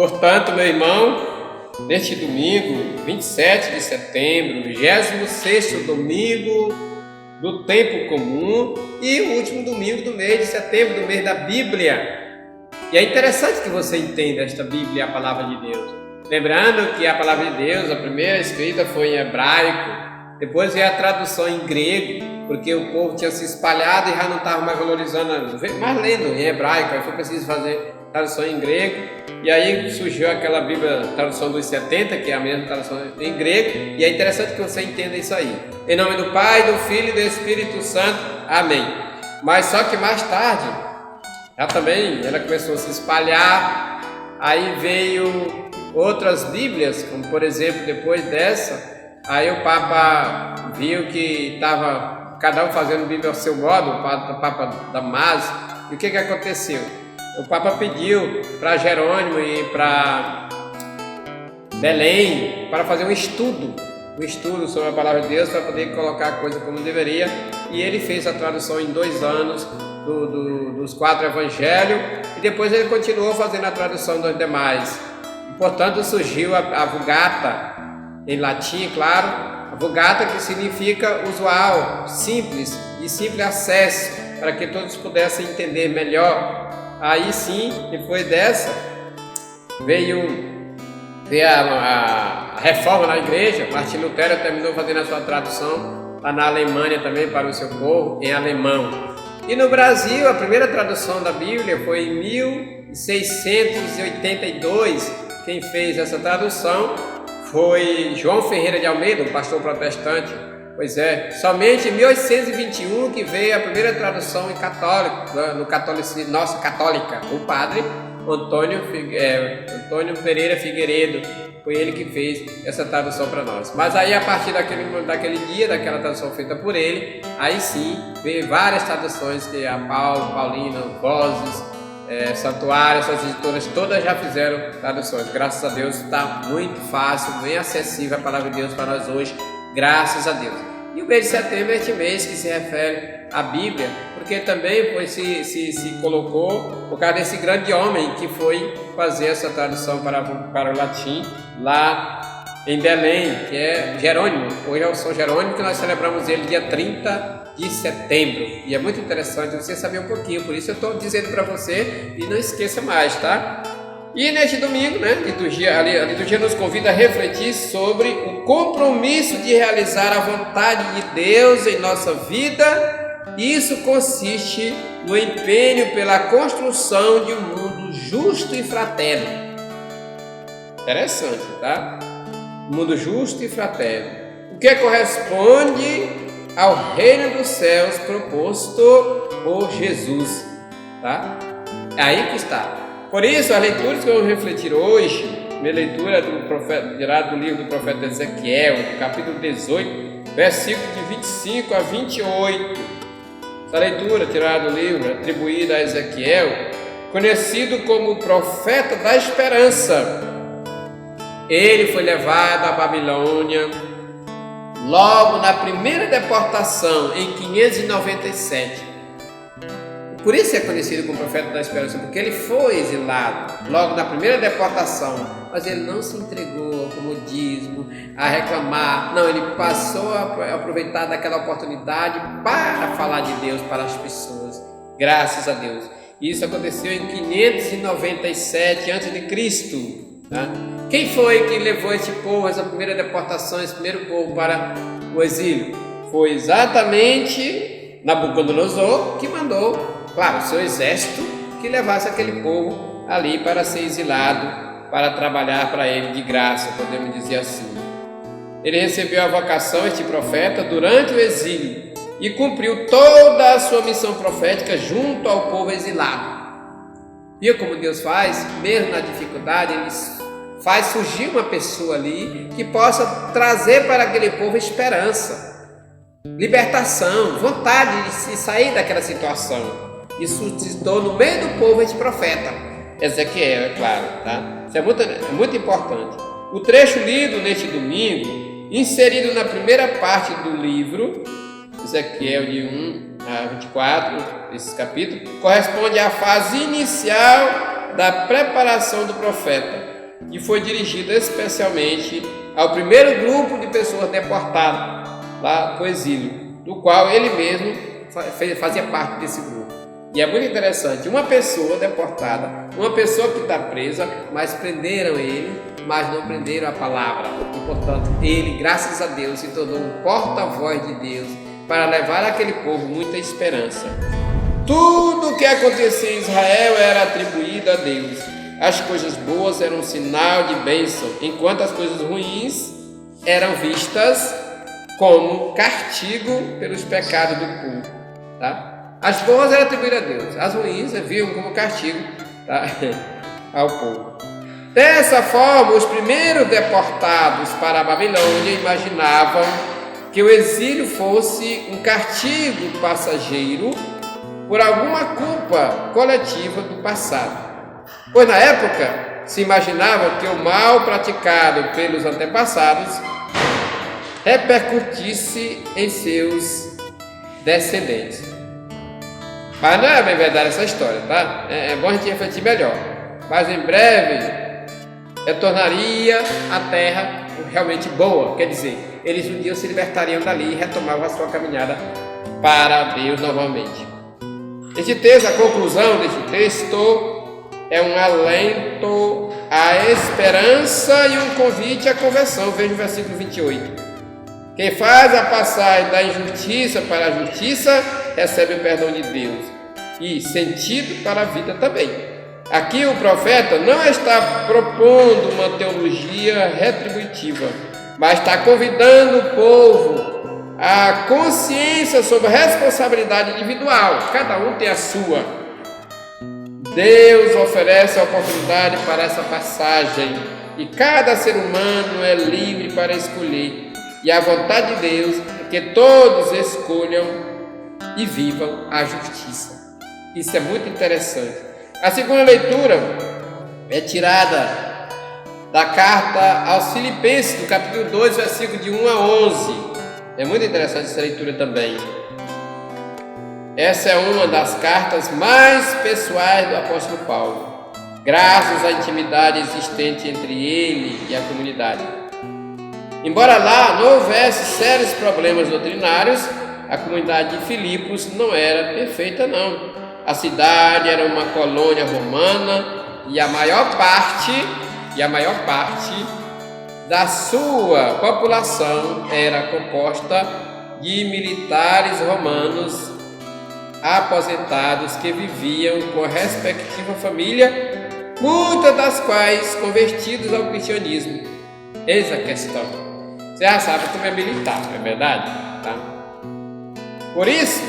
Portanto, meu irmão, neste domingo, 27 de setembro, 26º domingo do tempo comum e o último domingo do mês de setembro, do mês da Bíblia. E é interessante que você entenda esta Bíblia, a palavra de Deus. Lembrando que a palavra de Deus, a primeira escrita foi em hebraico, depois veio a tradução em grego, porque o povo tinha se espalhado e já não estava mais valorizando, mais lendo em hebraico, aí foi preciso fazer tradução em grego, e aí surgiu aquela Bíblia, tradução dos 70, que é a mesma tradução em grego, e é interessante que você entenda isso aí. Em nome do Pai, do Filho e do Espírito Santo. Amém. Mas só que mais tarde, ela começou a se espalhar, aí veio outras Bíblias, como por exemplo, depois dessa, aí o Papa viu que estava cada um fazendo Bíblia ao seu modo, o Papa Damaso, e o que aconteceu? O Papa pediu para Jerônimo e para Belém para fazer um estudo sobre a palavra de Deus, para poder colocar a coisa como deveria, e ele fez a tradução em 2 anos dos 4 evangelhos, e depois ele continuou fazendo a tradução dos demais. E, portanto, surgiu a Vulgata, em latim, claro, a Vulgata, que significa usual, simples, de simples acesso, para que todos pudessem entender melhor. Aí sim, depois dessa, veio a reforma na igreja. Martinho Lutero terminou fazendo a sua tradução lá na Alemanha também para o seu povo, em alemão. E no Brasil, a primeira tradução da Bíblia foi em 1682. Quem fez essa tradução foi João Ferreira de Almeida, um pastor protestante. Pois é, somente em 1821 que veio a primeira tradução em católico, no catolicismo, nossa católica, o padre Antônio Pereira Figueiredo, foi ele que fez essa tradução para nós. Mas aí a partir daquele dia, daquela tradução feita por ele, aí sim veio várias traduções que a Paulina, Vozes, Santuário, essas editoras todas já fizeram traduções. Graças a Deus está muito fácil, bem acessível a palavra de Deus para nós hoje, graças a Deus. E o mês de setembro é este mês que se refere à Bíblia, porque também se colocou por causa desse grande homem que foi fazer essa tradução para o latim lá em Belém, que é Jerônimo. Hoje é o São Jerônimo, que nós celebramos ele dia 30 de setembro. E é muito interessante você saber um pouquinho, por isso eu estou dizendo para você, e não esqueça mais, tá? E neste domingo, a liturgia nos convida a refletir sobre o compromisso de realizar a vontade de Deus em nossa vida. Isso consiste no empenho pela construção de um mundo justo e fraterno. Interessante, tá? Um mundo justo e fraterno, o que corresponde ao reino dos céus proposto por Jesus, tá? É aí que está. Por isso, as leituras que eu vou refletir hoje, minha leitura tirada do livro do profeta Ezequiel, capítulo 18, versículos de 25 a 28. Essa leitura tirada do livro, atribuída a Ezequiel, conhecido como o profeta da esperança. Ele foi levado à Babilônia logo na primeira deportação, em 597. Por isso é conhecido como profeta da esperança, porque ele foi exilado logo na primeira deportação, mas ele não se entregou ao comodismo, a reclamar. Não, ele passou a aproveitar daquela oportunidade para falar de Deus para as pessoas. Graças a Deus. Isso aconteceu em 597 a.C. Tá? Quem foi que levou esse povo, essa primeira deportação, esse primeiro povo para o exílio? Foi exatamente Nabucodonosor que mandou, claro, o seu exército, que levasse aquele povo ali para ser exilado, para trabalhar para ele de graça, podemos dizer assim. Ele recebeu a vocação, este profeta, durante o exílio e cumpriu toda a sua missão profética junto ao povo exilado. Viu como Deus faz? Mesmo na dificuldade, Ele faz surgir uma pessoa ali que possa trazer para aquele povo esperança, libertação, vontade de se sair daquela situação. E suscitou no meio do povo esse profeta, Ezequiel, é claro, tá? Isso é muito importante. O trecho lido neste domingo, inserido na primeira parte do livro, Ezequiel de 1 a 24, esse capítulo, corresponde à fase inicial da preparação do profeta, e foi dirigida especialmente ao primeiro grupo de pessoas deportadas lá do exílio, do qual ele mesmo fazia parte desse grupo. E é muito interessante, uma pessoa deportada, uma pessoa que está presa, mas prenderam ele, mas não prenderam a palavra. E portanto, ele, graças a Deus, se tornou um porta-voz de Deus para levar àquele povo muita esperança. Tudo o que acontecia em Israel era atribuído a Deus. As coisas boas eram um sinal de bênção, enquanto as coisas ruins eram vistas como castigo pelos pecados do povo. Tá? As boas eram atribuídas a Deus, as ruins viam como castigo, tá? Ao povo. Dessa forma, os primeiros deportados para a Babilônia imaginavam que o exílio fosse um castigo passageiro por alguma culpa coletiva do passado. Pois na época se imaginava que o mal praticado pelos antepassados repercutisse em seus descendentes. Mas não é bem verdade essa história, tá? É bom a gente refletir melhor. Mas em breve tornaria a terra realmente boa, quer dizer, eles um dia se libertariam dali e retomavam a sua caminhada para Deus novamente. Este texto, a conclusão deste texto é um alento à esperança e um convite à conversão. Veja o versículo 28. Quem faz a passagem da injustiça para a justiça recebe o perdão de Deus e sentido para a vida também. Aqui o profeta não está propondo uma teologia retributiva, mas está convidando o povo à consciência sobre a responsabilidade individual. Cada um tem a sua. Deus oferece a oportunidade para essa passagem e cada ser humano é livre para escolher. E a vontade de Deus é que todos escolham e vivam a justiça. Isso é muito interessante. A segunda leitura é tirada da carta aos Filipenses, do capítulo 2, versículo de 1 a 11. É muito interessante essa leitura também. Essa é uma das cartas mais pessoais do apóstolo Paulo, graças à intimidade existente entre ele e a comunidade. Embora lá não houvesse sérios problemas doutrinários, a comunidade de Filipos não era perfeita não. A cidade era uma colônia romana e a maior parte da sua população era composta de militares romanos aposentados que viviam com a respectiva família, muitas das quais convertidos ao cristianismo. Eis a questão. Você já sabe como é militar, não é verdade? Tá? Por isso,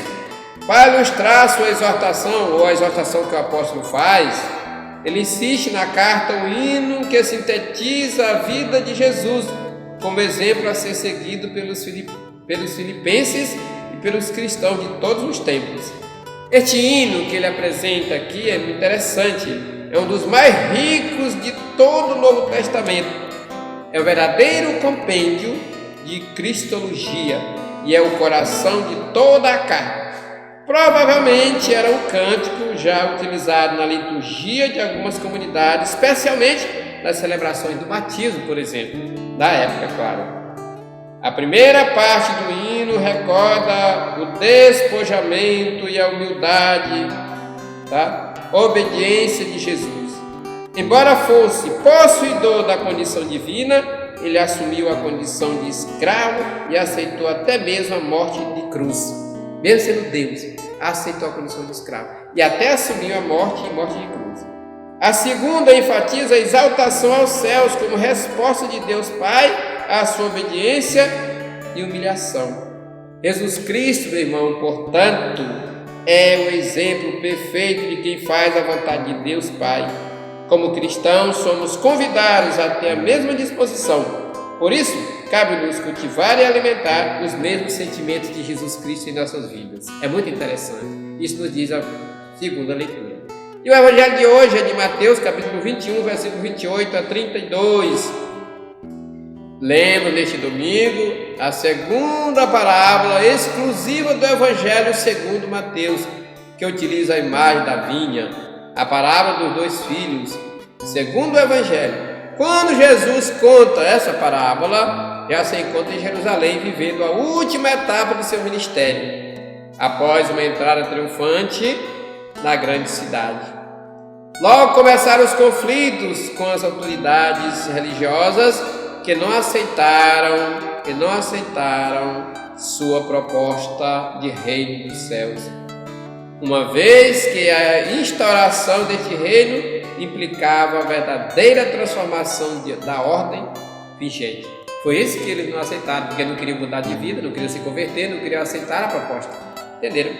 para ilustrar sua exortação, ou a exortação que o apóstolo faz, ele insiste na carta um hino que sintetiza a vida de Jesus, como exemplo a ser seguido pelos filipenses e pelos cristãos de todos os tempos. Este hino que ele apresenta aqui é muito interessante, é um dos mais ricos de todo o Novo Testamento. É o verdadeiro compêndio de cristologia e é o coração de toda a carta. Provavelmente era um cântico já utilizado na liturgia de algumas comunidades, especialmente nas celebrações do batismo, por exemplo, da época, claro. A primeira parte do hino recorda o despojamento e a humildade, tá? Obediência de Jesus. Embora fosse possuidor da condição divina, ele assumiu a condição de escravo e aceitou até mesmo a morte de cruz. Mesmo sendo Deus, aceitou a condição de escravo e até assumiu a morte de cruz. A segunda enfatiza a exaltação aos céus como resposta de Deus Pai à sua obediência e humilhação. Jesus Cristo, meu irmão, portanto, é o exemplo perfeito de quem faz a vontade de Deus Pai. Como cristãos, somos convidados a ter a mesma disposição. Por isso, cabe-nos cultivar e alimentar os mesmos sentimentos de Jesus Cristo em nossas vidas. É muito interessante. Isso nos diz a segunda leitura. E o evangelho de hoje é de Mateus, capítulo 21, versículo 28 a 32. Lemos neste domingo a segunda parábola exclusiva do evangelho segundo Mateus, que utiliza a imagem da vinha. a parábola dos dois filhos, segundo o Evangelho. Quando Jesus conta essa parábola, já se encontra em Jerusalém, vivendo a última etapa do seu ministério, após uma entrada triunfante na grande cidade. Logo começaram os conflitos com as autoridades religiosas que não aceitaram sua proposta de reino dos céus, uma vez que a instauração deste reino implicava a verdadeira transformação da ordem vigente. Foi isso que eles não aceitaram, porque não queriam mudar de vida, não queriam se converter, não queriam aceitar a proposta. Entenderam?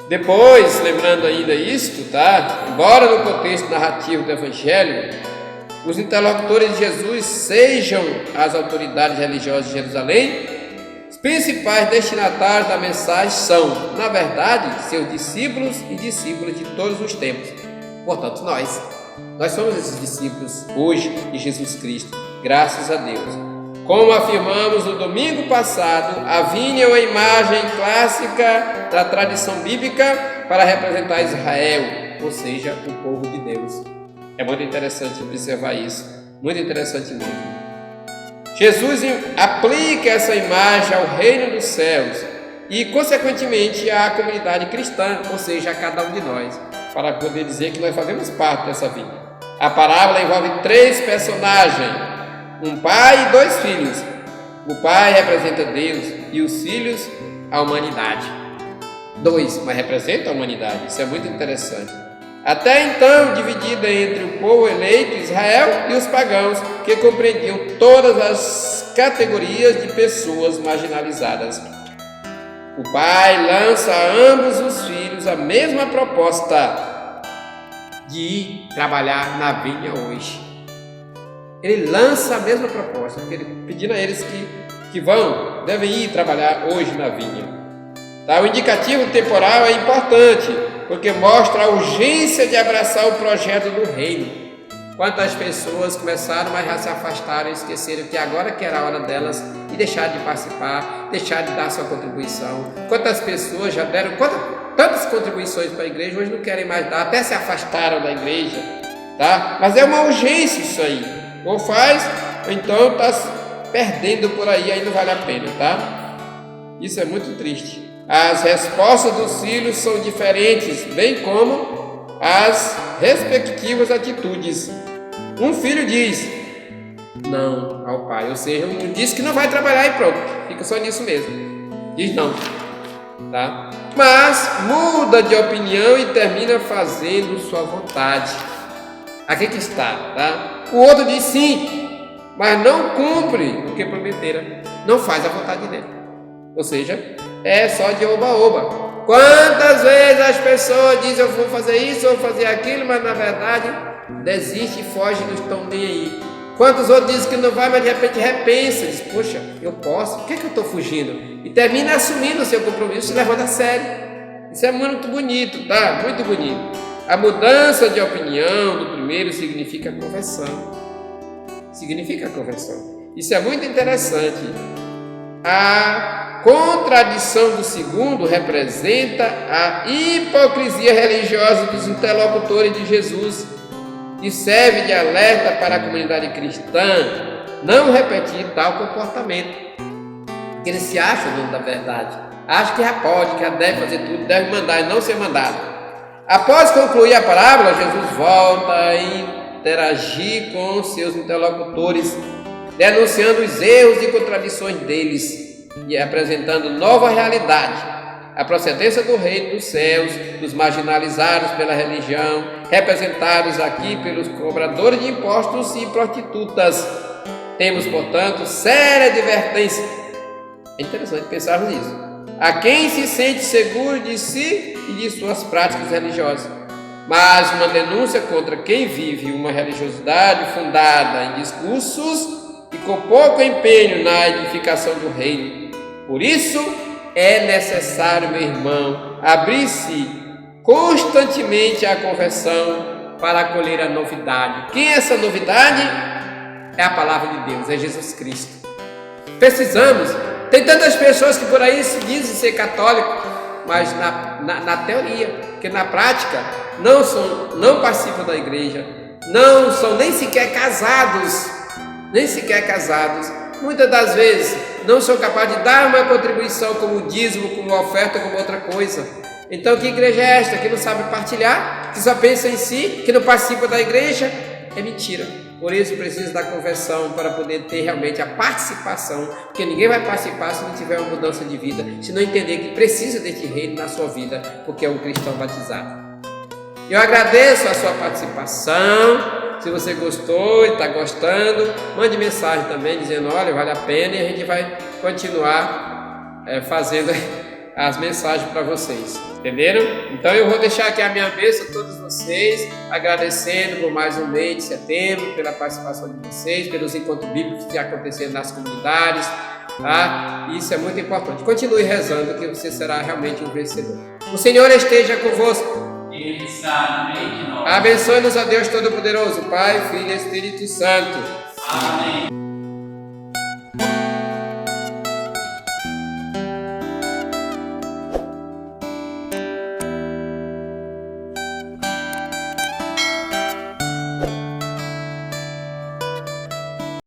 Depois, lembrando ainda isto, tá? Embora no contexto narrativo do Evangelho, os interlocutores de Jesus sejam as autoridades religiosas de Jerusalém, os principais destinatários da mensagem são, na verdade, seus discípulos e discípulas de todos os tempos. Portanto, nós somos esses discípulos hoje de Jesus Cristo, graças a Deus. Como afirmamos no domingo passado, a vinha é uma imagem clássica da tradição bíblica para representar Israel, ou seja, o povo de Deus. É muito interessante observar isso, muito interessante mesmo. Jesus aplica essa imagem ao reino dos céus e, consequentemente, à comunidade cristã, ou seja, a cada um de nós, para poder dizer que nós fazemos parte dessa vida. A parábola envolve 3 personagens, um pai e 2 filhos. O pai representa Deus e os filhos a humanidade. 2, mas representa a humanidade, isso é muito interessante. Até então dividida entre o povo eleito, Israel, e os pagãos, que compreendiam todas as categorias de pessoas marginalizadas. O pai lança a ambos os filhos a mesma proposta de ir trabalhar na vinha hoje. Ele lança a mesma proposta, pedindo a eles que devem ir trabalhar hoje na vinha. Tá? O indicativo temporal é importante, porque mostra a urgência de abraçar o projeto do reino. Quantas pessoas começaram, mas já se afastaram e esqueceram que agora que era a hora delas e deixaram de participar, deixaram de dar sua contribuição. Quantas pessoas já deram tantas contribuições para a igreja, hoje não querem mais dar, até se afastaram da igreja, tá? Mas é uma urgência isso aí. Ou faz, ou então está perdendo por aí não vale a pena, tá? Isso é muito triste. As respostas dos filhos são diferentes, bem como as respectivas atitudes. Um filho diz não ao pai, ou seja, um diz que não vai trabalhar e pronto, fica só nisso mesmo, diz não, tá? Mas muda de opinião e termina fazendo sua vontade. Aqui que está, tá? O outro diz sim, mas não cumpre o que prometeram, não faz a vontade dele, ou seja, é só de oba-oba. Quantas vezes as pessoas dizem eu vou fazer isso, eu vou fazer aquilo, mas na verdade desiste e foge, não estão nem aí. Quantos outros dizem que não vai, mas de repente repensa, diz, poxa, eu posso, por que eu estou fugindo? E termina assumindo o seu compromisso e levando a sério. Isso é muito bonito, tá? Muito bonito. A mudança de opinião do primeiro significa conversão. Significa conversão. Isso é muito interessante. A contradição do segundo representa a hipocrisia religiosa dos interlocutores de Jesus e serve de alerta para a comunidade cristã não repetir tal comportamento. Porque eles se acham dono da verdade, acham que já pode, que já deve fazer tudo, deve mandar e não ser mandado. Após concluir a parábola, Jesus volta a interagir com seus interlocutores, denunciando os erros e contradições deles e apresentando nova realidade, a procedência do reino dos céus, dos marginalizados pela religião, representados aqui pelos cobradores de impostos e prostitutas. Temos, portanto, séria advertência. É interessante pensarmos nisso. A quem se sente seguro de si e de suas práticas religiosas, mas uma denúncia contra quem vive uma religiosidade fundada em discursos e com pouco empenho na edificação do reino. Por isso, é necessário, meu irmão, abrir-se constantemente à conversão para acolher a novidade. Quem é essa novidade? É a palavra de Deus, é Jesus Cristo. Precisamos. Tem tantas pessoas que por aí se dizem ser católicos, mas na teoria, porque na prática não participam da igreja, não são nem sequer casados, muitas das vezes não são capazes de dar uma contribuição como dízimo, como oferta, como outra coisa. Então que igreja é esta? Que não sabe partilhar, que só pensa em si, que não participa da igreja? É mentira. Por isso precisa da conversão para poder ter realmente a participação, porque ninguém vai participar se não tiver uma mudança de vida, se não entender que precisa deste reino na sua vida, porque é um cristão batizado. Eu agradeço a sua participação. Se você gostou e está gostando, mande mensagem também dizendo, olha, vale a pena, e a gente vai continuar fazendo as mensagens para vocês, entenderam? Então eu vou deixar aqui a minha bênção a todos vocês, agradecendo por mais um mês de setembro, pela participação de vocês, pelos encontros bíblicos que estão acontecendo nas comunidades, tá? Isso é muito importante. Continue rezando que você será realmente um vencedor. O Senhor esteja convosco. Ele está no meio de nós. Abençoe-nos a Deus Todo-Poderoso, Pai, Filho e Espírito Santo. Amém.